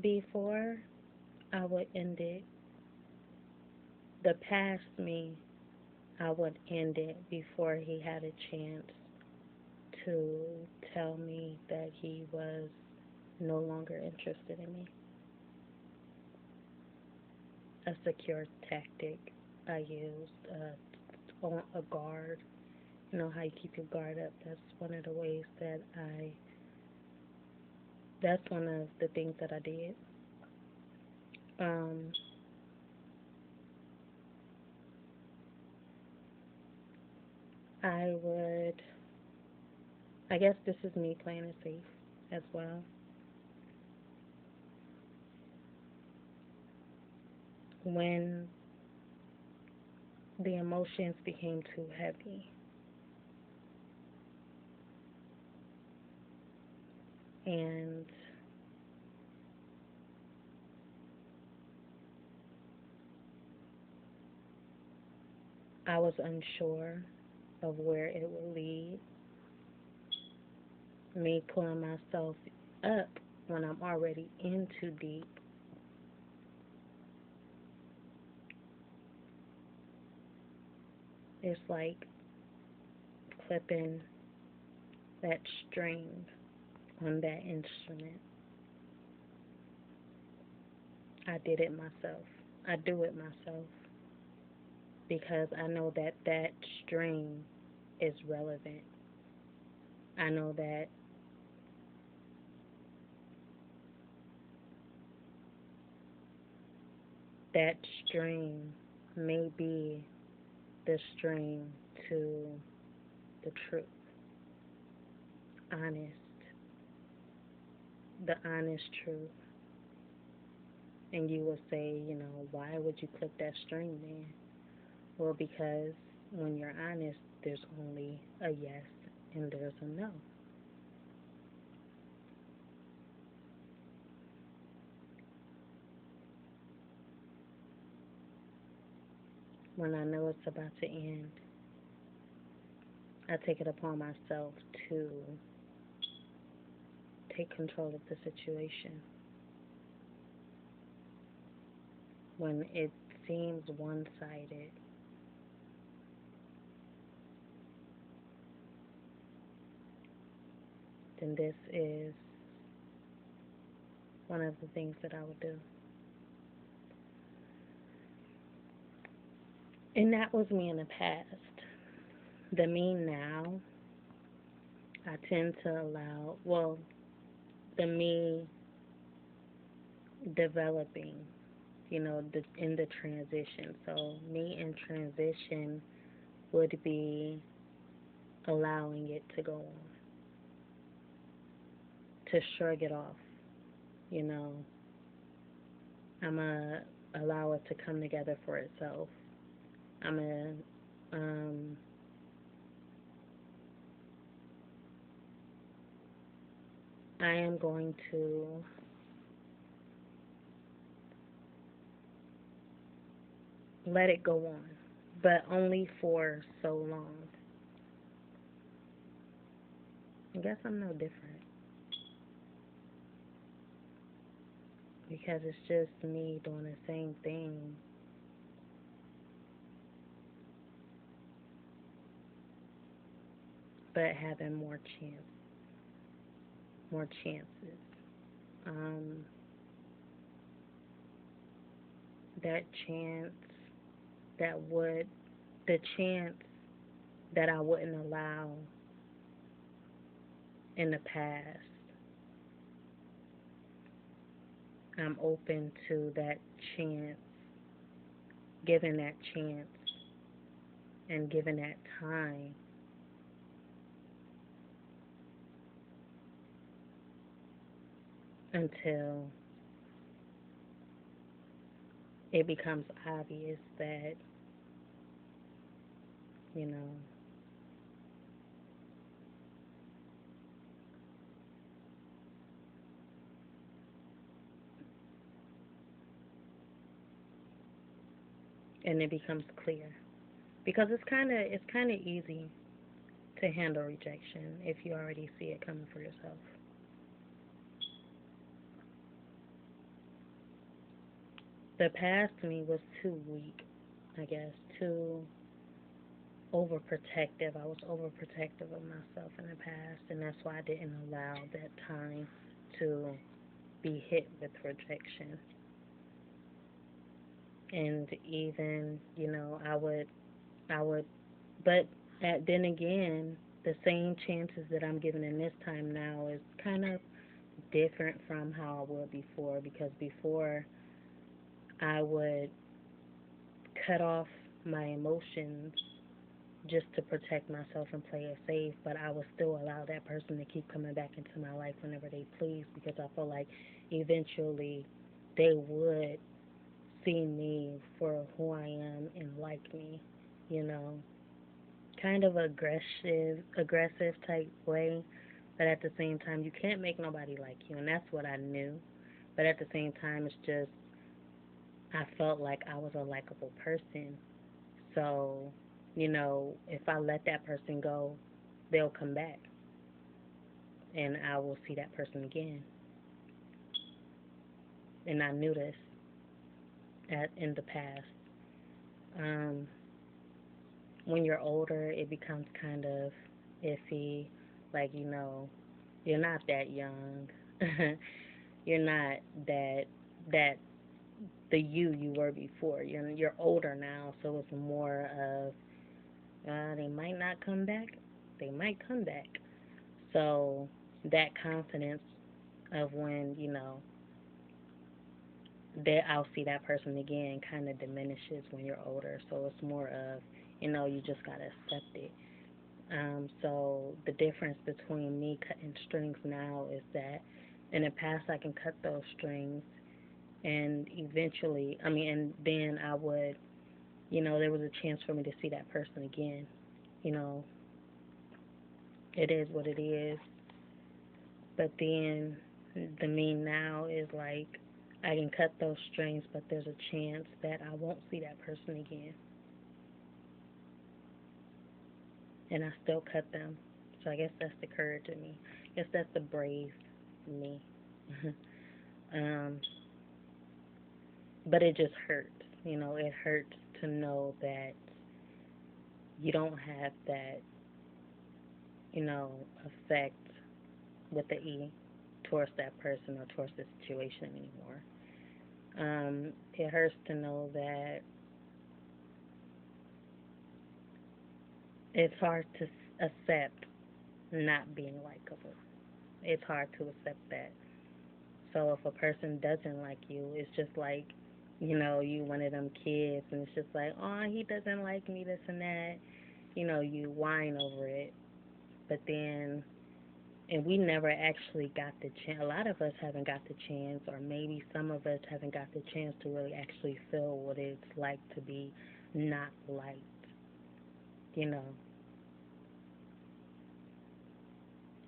Before I would end it, the past me, I would end it before he had a chance to tell me that he was no longer interested in me. A secure tactic I used, on a guard. You know how you keep your guard up. That's one of the things that I did. Um, I would, I guess this is me playing it safe as well. When the emotions became too heavy and I was unsure of where it would lead, me pulling myself up when I'm already in too deep, it's like clipping that string on that instrument. I did it myself. I do it myself because I know that that string is relevant. I know that that string may be the string to the truth, honest, the honest truth. And you will say, why would you clip that string then? Well, because when you're honest, there's only a yes and there's a no. When I know it's about to end, I take it upon myself to take control of the situation. When it seems one sided, then this is one of the things that I would do. And that was me in the past. The me now, I tend to allow, well, the me developing, in the transition. So, me in transition would be allowing it to go on, to shrug it off. You know, I'm going to allow it to come together for itself. I'm going to, I am going to let it go on, but only for so long. I guess I'm no different because it's just me doing the same thing, but having more chances. Um, that chance that would, the chance that I wouldn't allow in the past, I'm open to that chance, giving that chance and giving that time until it becomes obvious that, you know, and it becomes clear. Because it's kind of easy to handle rejection if you already see it coming for yourself. The past me was too weak, I guess, too overprotective. I was overprotective of myself in the past, and that's why I didn't allow that time to be hit with rejection. And even, I would, but then again, the same chances that I'm giving in this time now is kind of different from how I would before, because before I would cut off my emotions just to protect myself and play it safe, but I would still allow that person to keep coming back into my life whenever they please, because I feel like eventually they would see me for who I am and like me, you know, kind of aggressive type way, but at the same time you can't make nobody like you, and that's what I knew. But at the same time, it's just I felt like I was a likable person. So, if I let that person go, they'll come back and I will see that person again. And I knew this in the past. Um, when you're older, it becomes kind of iffy. Like, you're not that young. You're not that the you were before. You're older now, so it's more of they might not come back. They might come back. So that confidence of when that I'll see that person again kind of diminishes when you're older. So it's more of you just gotta accept it. So the difference between me cutting strings now is that in the past I can cut those strings and eventually, and then I would, there was a chance for me to see that person again. You know, it is what it is. But then the me now is like I can cut those strings, but there's a chance that I won't see that person again, and I still cut them. So I guess that's the courage in me. I guess that's the brave me. um, but it just hurts. It hurts to know that you don't have that, effect with the E towards that person or towards the situation anymore. It hurts to know that it's hard to accept not being likable. It's hard to accept that. So if a person doesn't like you, it's just like, you one of them kids, and it's just like, oh, he doesn't like me, this and that. You whine over it, but then, and we never actually got the chance. A lot of us haven't got the chance, or maybe some of us haven't got the chance to really actually feel what it's like to be not liked. You know,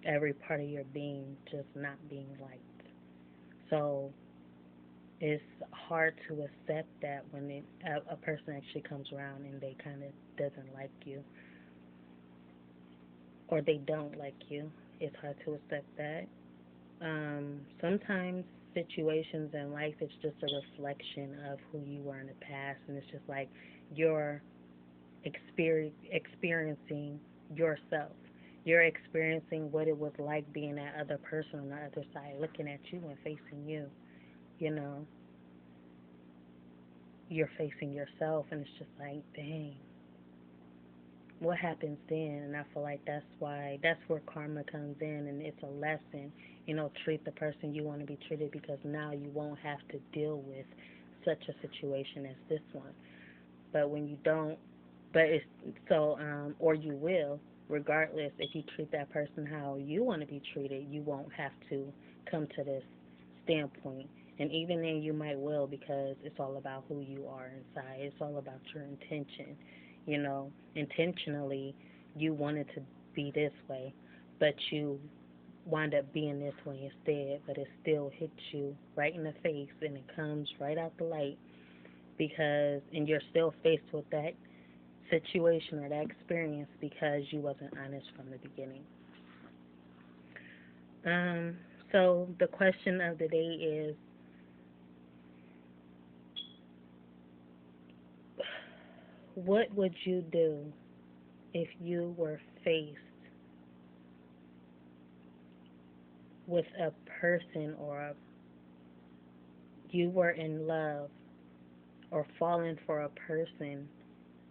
every part of your being just not being liked. So it's hard to accept that when a person actually comes around and they kind of doesn't like you or they don't like you. It's hard to accept that. Sometimes situations in life it's just a reflection of who you were in the past, and it's just like you're experiencing yourself. You're experiencing what it was like being that other person on the other side, looking at you and facing you. You know, you're facing yourself, and it's just like, dang, what happens then? And I feel like that's where karma comes in, and it's a lesson. Treat the person you want to be treated, because now you won't have to deal with such a situation as this one. But when you don't, but it's so, or you will, regardless, if you treat that person how you want to be treated, you won't have to come to this standpoint. And even then, you might will, because it's all about who you are inside. It's all about your intention. Intentionally, you wanted to be this way, but you wind up being this way instead. But it still hits you right in the face, and it comes right out the light, and you're still faced with that situation or that experience because you wasn't honest from the beginning. Um, so the question of the day is, What would you do if you were faced with a person, or you were in love or falling for a person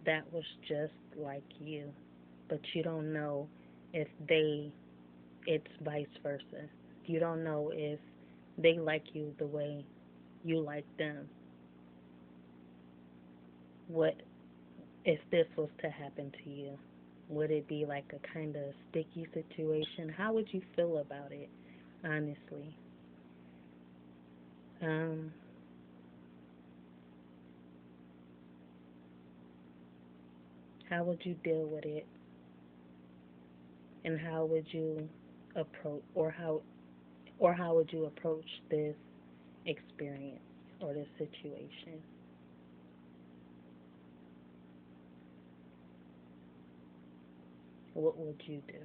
that was just like you, but you don't know if it's vice versa. You don't know if they like you the way you like them. What if this was to happen to you? Would it be like a kind of sticky situation? How would you feel about it, honestly? Um, how would you deal with it, and how would you approach, or how would you approach this experience or this situation? What would you do?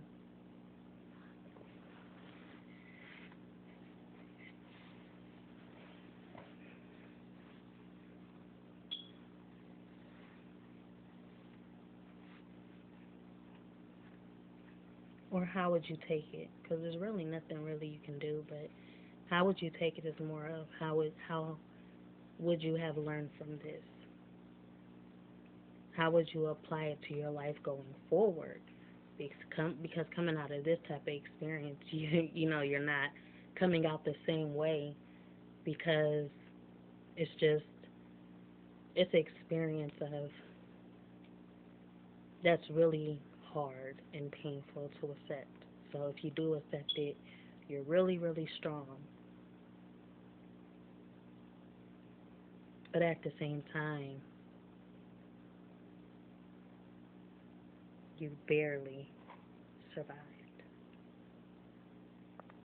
Or how would you take it? Because there's really nothing really you can do, but how would you take it is more of how would you have learned from this? How would you apply it to your life going forward? Because coming out of this type of experience, you're not coming out the same way, because it's just it's an experience of that's really hard and painful to accept. So if you do accept it, you're really, really strong. But at the same time, you barely survive.